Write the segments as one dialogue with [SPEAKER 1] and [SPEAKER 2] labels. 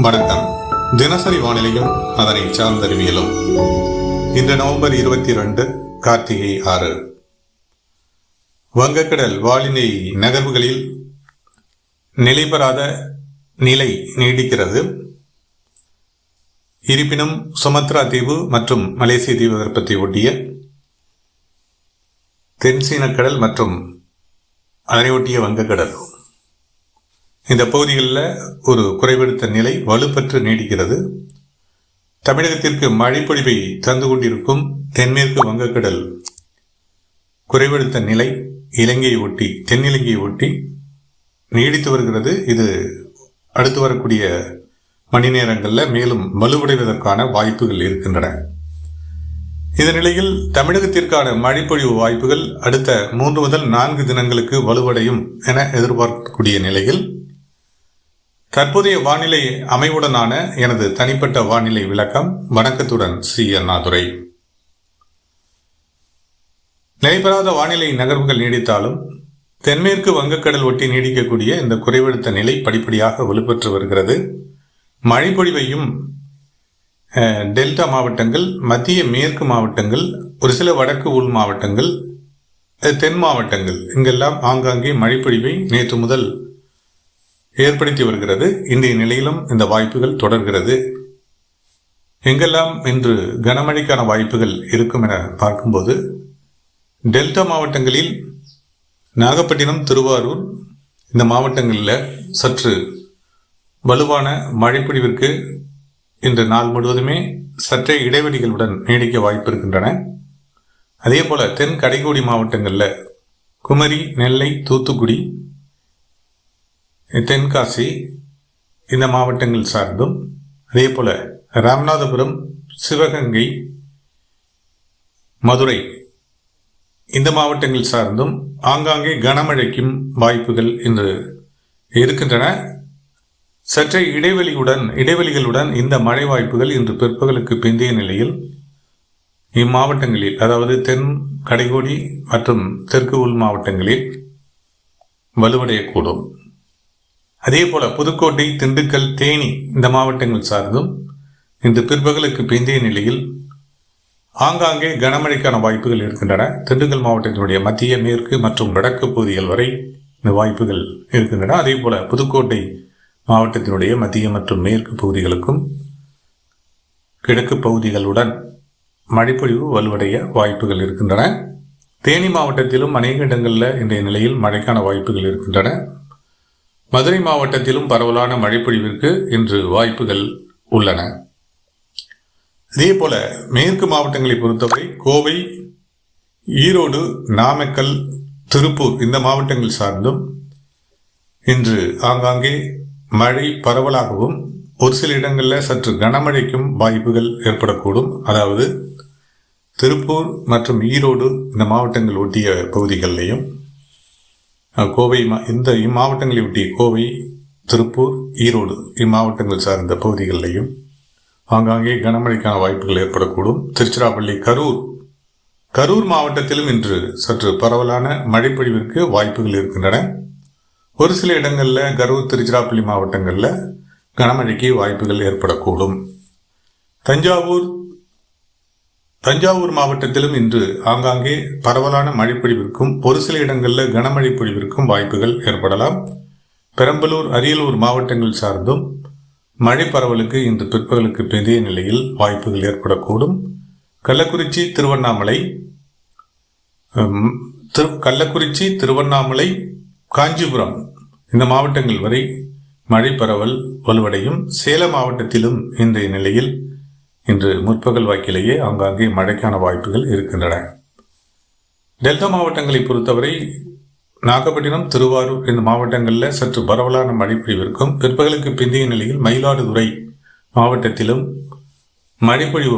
[SPEAKER 1] வணக்கம். தினசரி வானிலையும் அதனை சார்ந்தறிவியலும். இன்று நவம்பர் 22 கார்த்திகை 6. வங்கக்கடல் வானிலை நகர்வுகளில் நிலைபெறாத நிலை நீடிக்கிறது. இருப்பினும் சுமத்ரா தீவு மற்றும் மலேசிய தீபகற்பத்தை ஒட்டிய தென்சீனக்கடல் மற்றும் அதனை ஒட்டிய வங்கக்கடல் இந்த பகுதிகளில் ஒரு குறைவெடுத்த நிலை வலுப்பெற்று நீடிக்கிறது. தமிழகத்திற்கு மழைப்பொழிவை தந்து கொண்டிருக்கும் தென்மேற்கு வங்கக்கடல் குறைவெடுத்த நிலை இலங்கையை ஒட்டி தென்னிலங்கையை ஒட்டி நீடித்து வருகிறது. இது அடுத்து வரக்கூடிய மணி நேரங்களில் மேலும் வலுவடைவதற்கான வாய்ப்புகள் இருக்கின்றன. இந்த நிலையில் தமிழகத்திற்கான மழைப்பொழிவு வாய்ப்புகள் அடுத்த 3 முதல் 4 தினங்களுக்கு வலுவடையும் என எதிர்பார்க்கக்கூடிய நிலையில் தற்போதைய வானிலை அமைவுடனான எனது தனிப்பட்ட வானிலை விளக்கம். வணக்கத்துடன் ஸ்ரீ அண்ணாதுரை. நிலைபெறாத வானிலை நகர்வுகள் நீடித்தாலும் தென்மேற்கு வங்கக்கடல் ஒட்டி நீடிக்கக்கூடிய இந்த குறைவெடுத்த நிலை படிப்படியாக வலுப்பெற்று வருகிறது. மழைப்பொழிவையும் டெல்டா மாவட்டங்கள், மத்திய மேற்கு மாவட்டங்கள், ஒரு சில வடக்கு உள் மாவட்டங்கள், தென் மாவட்டங்கள் இங்கெல்லாம் ஆங்காங்கே மழைப்பொழிவை நேற்று முதல் ஏற்படுத்தி வருகிறது. இன்றைய நிலையிலும் இந்த வாய்ப்புகள் தொடர்கிறது. எங்கெல்லாம் இன்று கனமழைக்கான வாய்ப்புகள் இருக்கும் என பார்க்கும்போது டெல்டா மாவட்டங்களில் நாகப்பட்டினம், திருவாரூர் இந்த மாவட்டங்களில் சற்று வலுவான மழைப்பொழிவிற்கு இன்று நாள் முழுவதுமே சற்றே இடைவெளிகளுடன் நீடிக்க வாய்ப்பு இருக்கின்றன. அதே போல தென் கடைக்கோடி மாவட்டங்களில் குமரி, நெல்லை, தூத்துக்குடி, தென்காசி இந்த மாவட்டங்கள் சார்ந்தும், அதே போல ராமநாதபுரம், சிவகங்கை, மதுரை இந்த மாவட்டங்கள் சார்ந்தும் ஆங்காங்கே கனமழைக்கும் வாய்ப்புகள் இன்று இருக்கின்றன. சற்றே இடைவெளிகளுடன் இந்த மழை வாய்ப்புகள் இன்று பிற்பகலுக்கு பிந்தைய நிலையில் இம்மாவட்டங்களில், அதாவது தென் கடைக்கோடி மற்றும் தெற்கு உள் மாவட்டங்களில் வலுவடையக்கூடும். அதே போல புதுக்கோட்டை, திண்டுக்கல், தேனி இந்த மாவட்டங்கள் சார்ந்தும் இன்று பிற்பகலுக்கு பிந்தைய நிலையில் ஆங்காங்கே கனமழைக்கான வாய்ப்புகள் இருக்கின்றன. திண்டுக்கல் மாவட்டத்தினுடைய மத்திய, மேற்கு மற்றும் வடக்கு பகுதிகள் வரை இந்த வாய்ப்புகள் இருக்கின்றன. அதே போல புதுக்கோட்டை மாவட்டத்தினுடைய மத்திய மற்றும் மேற்கு பகுதிகளுக்கும் கிழக்கு பகுதிகளுடன் மழைப்பொழிவு வலுவடைய வாய்ப்புகள் இருக்கின்றன. தேனி மாவட்டத்திலும் அநேக இடங்களில் இன்றைய நிலையில் மழைக்கான வாய்ப்புகள் இருக்கின்றன. மதுரை மாவட்டத்திலும் பரவலான மழைப்பொழிவிற்கு இன்று வாய்ப்புகள் உள்ளன. இதே போல மேற்கு மாவட்டங்களை பொறுத்தவரை கோவை, ஈரோடு, நாமக்கல், திருப்பூர் இந்த மாவட்டங்கள் சார்ந்தும் இன்று ஆங்காங்கே மழை பரவலாகவும் ஒரு சில இடங்களில் சற்று கனமழைக்கும் வாய்ப்புகள் ஏற்படக்கூடும். அதாவது திருப்பூர் மற்றும் ஈரோடு இந்த மாவட்டங்கள் ஒட்டிய பகுதிகளிலையும், கோவை இம்மாவட்டங்களை ஒட்டிய கோவை, திருப்பூர், ஈரோடு இம்மாவட்டங்கள் சார்ந்த பகுதிகளிலையும் ஆங்காங்கே கனமழைக்கான வாய்ப்புகள் ஏற்படக்கூடும். திருச்சிராப்பள்ளி, கரூர் மாவட்டத்திலும் இன்று சற்று பரவலான மழைப்பொழிவிற்கு வாய்ப்புகள் இருக்கின்றன. ஒரு சில இடங்களில் கரூர், திருச்சிராப்பள்ளி மாவட்டங்களில் கனமழைக்கு வாய்ப்புகள் ஏற்படக்கூடும். தஞ்சாவூர் மாவட்டத்திலும் இன்று ஆங்காங்கே பரவலான மழைப்பொழிவிற்கும் ஒரு சில இடங்களில் கனமழை பொழிவிற்கும் வாய்ப்புகள் ஏற்படலாம். பெரம்பலூர், அரியலூர் மாவட்டங்கள் சார்ந்தும் மழை பரவலுக்கு இன்று பிற்பகலுக்கு பிந்தைய நிலையில் வாய்ப்புகள் ஏற்படக்கூடும். கள்ளக்குறிச்சி, திருவண்ணாமலை, காஞ்சிபுரம் இந்த மாவட்டங்கள் வரை மழை பரவல் வலுவடையும். சேலம் மாவட்டத்திலும் இன்றைய நிலையில் இன்று முற்பகல் வாக்கிலேயே ஆங்காங்கே மழைக்கான வாய்ப்புகள் இருக்கின்றன. டெல்டா மாவட்டங்களை பொறுத்தவரை நாகப்பட்டினம், திருவாரூர் இந்த மாவட்டங்களில் சற்று பரவலான மழைப்பொழிவிற்கும் பிற்பகலுக்கு பிந்தைய நிலையில் மயிலாடுதுறை மாவட்டத்திலும் மழைப்பொழிவு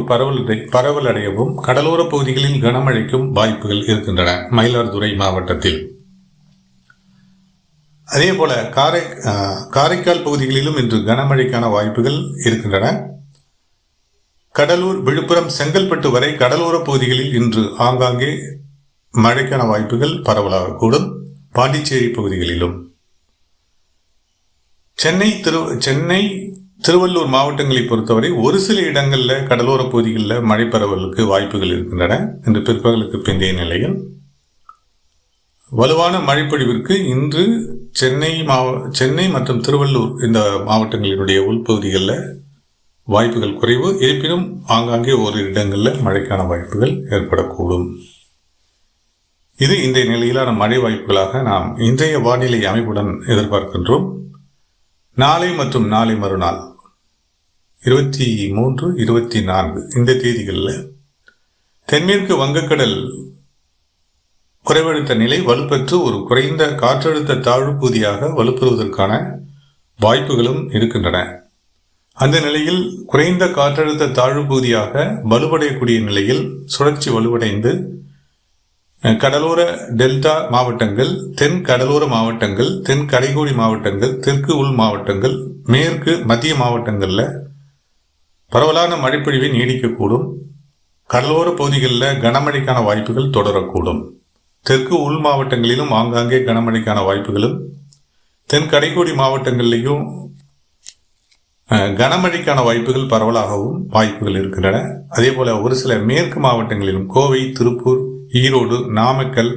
[SPEAKER 1] பரவலடையவும் கடலோர பகுதிகளில் கனமழைக்கும் வாய்ப்புகள் இருக்கின்றன. மயிலாடுதுறை மாவட்டத்தில் அதே போல காரைக்கால் பகுதிகளிலும் இன்று கனமழைக்கான வாய்ப்புகள் இருக்கின்றன. கடலூர், விழுப்புரம், செங்கல்பட்டு வரை கடலோர பகுதிகளில் இன்று ஆங்காங்கே மழைக்கான வாய்ப்புகள் பரவலாக கூடும். பாண்டிச்சேரி பகுதிகளிலும் சென்னை, திருவள்ளூர் மாவட்டங்களை பொறுத்தவரை ஒரு சில இடங்களில் கடலோர பகுதிகளில் மழை பரவலுக்கு வாய்ப்புகள் இருக்கின்றன. இன்று பிற்பகலுக்கு பிந்தைய நிலையில் வலுவான மழைப்பொழிவிற்கு இன்று சென்னை மற்றும் திருவள்ளூர் இந்த மாவட்டங்களினுடைய உள்பகுதிகளில் வாய்ப்புகள் குறைவு. இருப்பினும் ஆங்காங்கே ஒரு இடங்களில் மழைக்கான வாய்ப்புகள் ஏற்படக்கூடும். இது இன்றைய நிலையிலான மழை வாய்ப்புகளாக நாம் இன்றைய வானிலை அமைப்புடன் எதிர்பார்க்கின்றோம். நாளை மற்றும் நாளை மறுநாள் 23, 24 இந்த தேதிகளில் தென்மேற்கு வங்கக்கடல் குறைவழுத்த நிலை வலுப்பெற்று ஒரு குறைந்த காற்றழுத்த தாழ்வு பகுதியாக வலுப்பெறுவதற்கான வாய்ப்புகளும் இருக்கின்றன. அந்த நிலையில் குறைந்த காற்றழுத்த தாழ்வு பகுதியாக வலுவடையக்கூடிய நிலையில் சுழற்சி வலுவடைந்து கடலோர டெல்டா மாவட்டங்கள், தென் கடலோர மாவட்டங்கள், தென் கடைக்கோடி மாவட்டங்கள், தெற்கு உள் மாவட்டங்கள், மேற்கு மத்திய மாவட்டங்களில் பரவலான மழைப்பொழிவை நீடிக்கக்கூடும். கடலோர பகுதிகளில் கனமழைக்கான வாய்ப்புகள் தொடரக்கூடும். தெற்கு உள் மாவட்டங்களிலும் ஆங்காங்கே கனமழைக்கான வாய்ப்புகளும், தென் கடைக்கோடி மாவட்டங்களிலேயும் கனமழைக்கான வாய்ப்புகள் பரவலாகவும் வாய்ப்புகள் இருக்கின்றன. அதே போல ஒரு சில மேற்கு மாவட்டங்களிலும் கோவை, திருப்பூர், ஈரோடு, நாமக்கல்,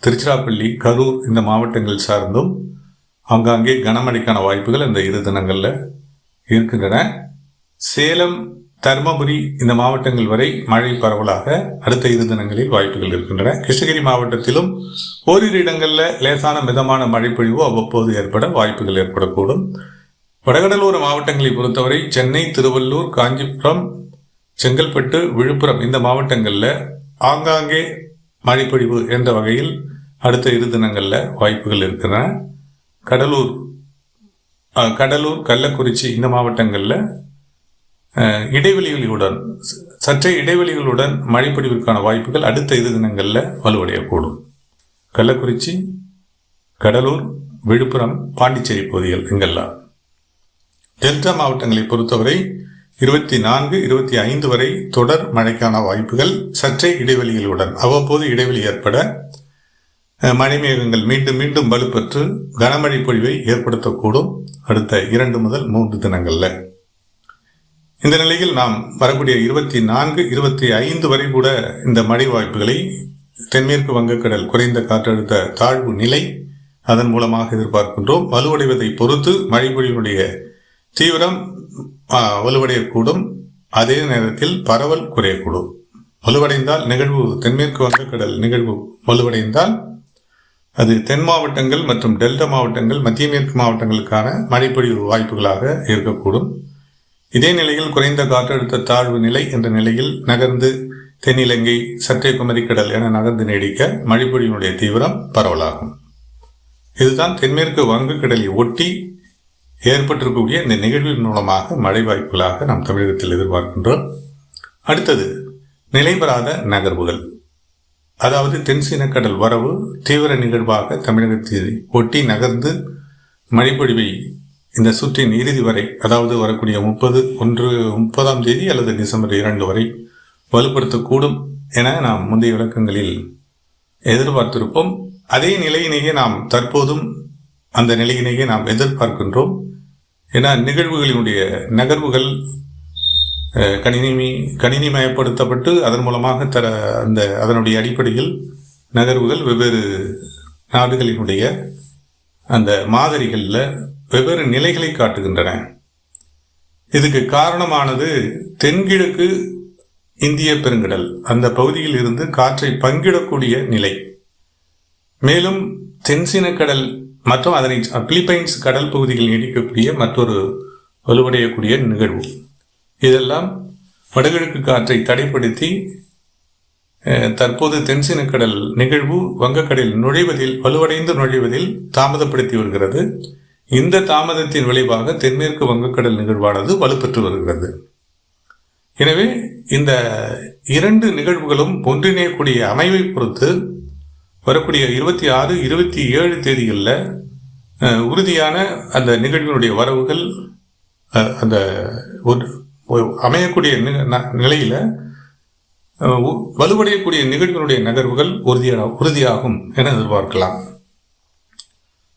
[SPEAKER 1] திருச்சிராப்பள்ளி, கரூர் இந்த மாவட்டங்கள் சார்ந்தும் ஆங்காங்கே கனமழைக்கான வாய்ப்புகள் இந்த 2 தினங்களில் இருக்கின்றன. சேலம், தருமபுரி இந்த மாவட்டங்கள் வரை மழை பரவலாக அடுத்த 2 தினங்களில் வாய்ப்புகள் இருக்கின்றன. கிருஷ்ணகிரி மாவட்டத்திலும் ஓரிரு இடங்களில் லேசான மிதமான மழைப்பொழிவு அவ்வப்போது ஏற்பட வாய்ப்புகள் ஏற்படக்கூடும். வடகடலோர மாவட்டங்களை பொறுத்தவரை சென்னை, திருவள்ளூர், காஞ்சிபுரம், செங்கல்பட்டு, விழுப்புரம் இந்த மாவட்டங்களில் ஆங்காங்கே மழைப்பொழிவு என்ற வகையில் அடுத்த 2 தினங்களில் வாய்ப்புகள் இருக்கின்றன. கடலூர், கள்ளக்குறிச்சி இந்த மாவட்டங்களில் சற்றே இடைவெளிகளுடன் மழைப்பொழிவிற்கான வாய்ப்புகள் அடுத்த 2 தினங்களில் வலுவடையக்கூடும். கள்ளக்குறிச்சி, கடலூர், விழுப்புரம், பாண்டிச்சேரி பகுதிகள் இங்கெல்லாம். டெல்டா மாவட்டங்களை பொறுத்தவரை 24, 25 வரை தொடர் மழைக்கான வாய்ப்புகள் சற்றே இடைவெளிகளுடன் அவ்வப்போது இடைவெளி ஏற்பட மழை மேகங்கள் மீண்டும் மீண்டும் வலுப்பெற்று கனமழை பொழிவை ஏற்படுத்தக்கூடும் அடுத்த 2 முதல் 3 தினங்களில். இந்த நிலையில் நாம் வரக்கூடிய 24, 25 வரை கூட இந்த மழை வாய்ப்புகளை தென்மேற்கு வங்கக்கடல் குறைந்த காற்றழுத்த தாழ்வு நிலை அதன் மூலமாக எதிர்பார்க்கின்றோம். வலுவடைவதை பொறுத்து மழை பொழிவினுடைய தீவிரம் வலுவடையக்கூடும். அதே நேரத்தில் பரவல் குறையக்கூடும். வலுவடைந்தால் தென்மேற்கு வங்கக்கடல் நிகழ்வு வலுவடைந்தால் அது தென் மாவட்டங்கள் மற்றும் டெல்டா மாவட்டங்கள், மத்திய மேற்கு மாவட்டங்களுக்கான மழைப்பொழிவு வாய்ப்புகளாக இருக்கக்கூடும். இதே நிலையில் குறைந்த காற்றழுத்த தாழ்வு நிலை என்ற நிலையில் நகர்ந்து தென்னிலங்கை, சற்றே குமரிக்கடல் என நகர்ந்து நீடிக்க மழைப்பொழிவினுடைய தீவிரம் பரவலாகும். இதுதான் தென்மேற்கு வங்கக்கடலை ஒட்டி ஏற்பட்டிருக்கக்கூடிய இந்த நிகழ்வின் மூலமாக மழை வாய்ப்புகளாக நாம் தமிழகத்தில் எதிர்பார்க்கின்றோம். அடுத்தது நிலைபெறாத நகர்வுகள், அதாவது தென்சீனக்கடல் வரவு தீவிர நிகழ்வாக தமிழகத்தை ஒட்டி நகர்ந்து மழைப்பொழிவை இந்த சுற்றின் இறுதி வரை, அதாவது வரக்கூடிய 30ஆம் தேதி அல்லது டிசம்பர் 2 வரை வலுப்படுத்தக்கூடும் என நாம் முந்தைய விளக்கங்களில் எதிர்பார்த்திருப்போம். அதே நிலையினையே நாம் தற்போதும் அந்த நிலையினையே நாம் எதிர்பார்க்கின்றோம். ஏன்னா நிகழ்வுகளினுடைய நகர்வுகள் கணினிமயப்படுத்தப்பட்டு அதன் மூலமாக அதனுடைய அடிப்படையில் நகர்வுகள் வெவ்வேறு நாடுகளினுடைய அந்த மாதிரிகளில் வெவ்வேறு நிலைகளை காட்டுகின்றன. இதுக்கு காரணமானது தென்கிழக்கு இந்திய பெருங்கடல் அந்த பகுதியில் இருந்து காற்றை பங்கிடக்கூடிய நிலை, மேலும் தென்சீனக்கடல் மற்றும் அதனை பிலிப்பைன்ஸ் கடல் பகுதியில் நீடிக்கக்கூடிய மற்றொரு வலுவடையக்கூடிய நிகழ்வு, இதெல்லாம் வடகிழக்கு காற்றை தடைப்படுத்தி தற்போது தென்சீனக்கடல் நிகழ்வு வங்கக்கடலில் வலுவடைந்து நுழைவதில் தாமதப்படுத்தி வருகிறது. இந்த தாமதத்தின் விளைவாக தென்மேற்கு வங்கக்கடல் நிகழ்வானது வலுப்பெற்று வருகிறது. எனவே இந்த 2 நிகழ்வுகளும் ஒன்றிணையக்கூடிய அமைவை பொறுத்து வரக்கூடிய 26, 27 தேதிகளில் உறுதியான அந்த நிகழ்வினுடைய வரவுகள் அந்த அமையக்கூடிய நிலையில வலுவடையக்கூடிய நிகழ்வினுடைய நகர்வுகள் உறுதியாகும் என எதிர்பார்க்கலாம்.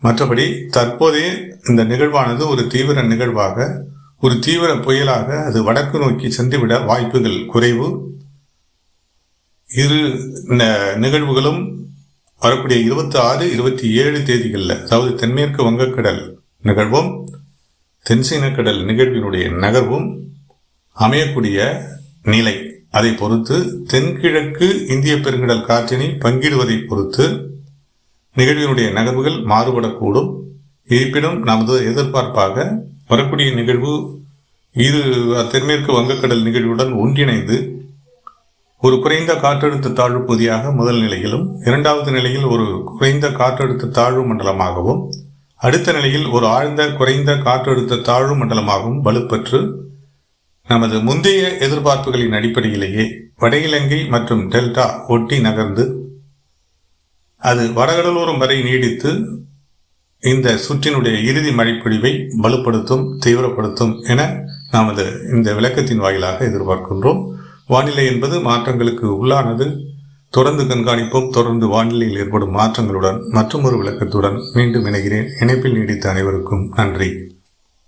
[SPEAKER 1] மற்றபடி தற்போதே இந்த நிகழ்வானது ஒரு தீவிர நிகழ்வாக ஒரு தீவிர புயலாக அது வடக்கு நோக்கி சென்றுவிட வாய்ப்புகள் குறைவு. இரு நிகழ்வுகளும் வரக்கூடிய 26, 27 தேதிகளில், அதாவது தென்மேற்கு வங்கக்கடல் நிகழ்வும் தென்சீனக்கடல் நிகழ்வினுடைய நகர்வும் அமையக்கூடிய நிலை, அதை பொறுத்து தென்கிழக்கு இந்திய பெருங்கடல் காற்றினை பங்கிடுவதை பொறுத்து நிகழ்வினுடைய நகர்வுகள் மாறுபடக்கூடும். இருப்பினும் நமது எதிர்பார்ப்பாக வரக்கூடிய நிகழ்வு இரு தென்மேற்கு வங்கக்கடல் நிகழ்வுடன் ஒன்றிணைந்து ஒரு குறைந்த காற்றழுத்த தாழ்வு பகுதியாக முதல் நிலையிலும், இரண்டாவது நிலையில் ஒரு குறைந்த காற்றழுத்த தாழ்வு மண்டலமாகவும், அடுத்த நிலையில் ஒரு ஆழ்ந்த குறைந்த காற்றழுத்த தாழ்வு மண்டலமாகவும் வலுப்பெற்று நமது முந்தைய எதிர்பார்ப்புகளின் அடிப்படையிலேயே வட இலங்கை மற்றும் டெல்டா ஒட்டி நகர்ந்து அது வடகடலோரம் வரை நீடித்து இந்த சுற்றினுடைய இறுதி மழைப்பொழிவை வலுப்படுத்தும், தீவிரப்படுத்தும் என நமது இந்த விளக்கத்தின் வாயிலாக எதிர்பார்க்கின்றோம். வானிலை என்பது மாற்றங்களுக்கு உள்ளானது. தொடர்ந்து கண்காணிப்போம். தொடர்ந்து வானிலையில் ஏற்படும் மாற்றங்களுடன் மற்றும் ஒரு விளக்கத்துடன் மீண்டும் இணைகிறேன். இணைப்பில் நீடித்த அனைவருக்கும் நன்றி.